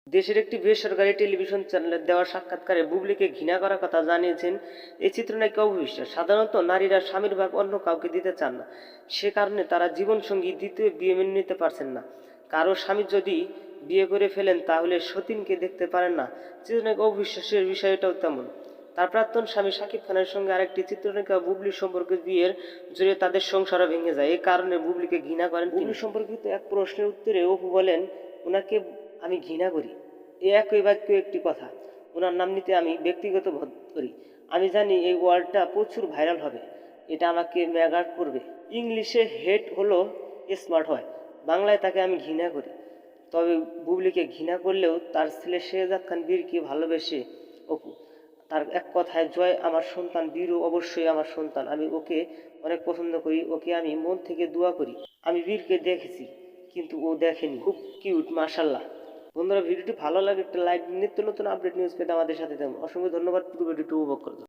দেশের একটি বেসরকারি টেলিভিশন চ্যানেলে দেওয়া সাক্ষাৎকারে বুবলিকে ঘৃণা করার কথা জানিয়েছেন এই চিত্রনায়িকা অভি বিশ্বাস। সাধারণত নারীরা স্বামীর ভাগ অন্য কাউকে দিতে চান না, সে কারণে তারা জীবনসঙ্গী দ্বিতীয় বিয়ে মেনে নিতে পারছেন না। কারো স্বামী যদি বিয়ে করে ফেলেন তাহলে সতীনকে দেখতে পারেন না। চিত্রনায়িকা অভি বিশ্বাসের বিষয়টাও তেমন। তার প্রাক্তন স্বামী শাকিব খানের সঙ্গে আরেকটি চিত্রনায়িকা বুবলির সম্পর্কে বিয়ের জোরে তাদের সংসারও ভেঙে যায়। এই কারণে বুবলিকে ঘৃণা করেন। বুবলি সম্পর্কিত এক প্রশ্নের উত্তরে অপু বলেন, ওনাকে আমি ঘৃণা করি, এই একই বাক্য একটি কথা। ওনার নাম নিতে আমি ব্যক্তিগত বোধ করি। আমি জানি এই ওয়ার্ডটা প্রচুর ভাইরাল হবে, এটা আমাকে ম্যাগার করবে। ইংলিশে হেট হলো স্মার্ট হয়, বাংলায় তাকে আমি ঘৃণা করি। তবে বুবলিকে ঘৃণা করলেও তার ছেলে শেহজাদ খান বীরকে ভালোবেসে অপু। তার এক কথায়, জয় আমার সন্তান, বীরও অবশ্যই আমার সন্তান। আমি ওকে অনেক পছন্দ করি, ওকে আমি মন থেকে দোয়া করি। আমি বীরকে দেখেছি কিন্তু ও দেখেনি। খুব কিউট, মাশাল্লাহ। বন্ধুরা, ভিডিওটি ভালো লাগে একটা লাইক, নিত্য নতুন আপডেট নিউজ পেতে আমাদের সাথে থাকুন। অসংখ্য ধন্যবাদ পুরো ভিডিওটি উপভোগ করতে।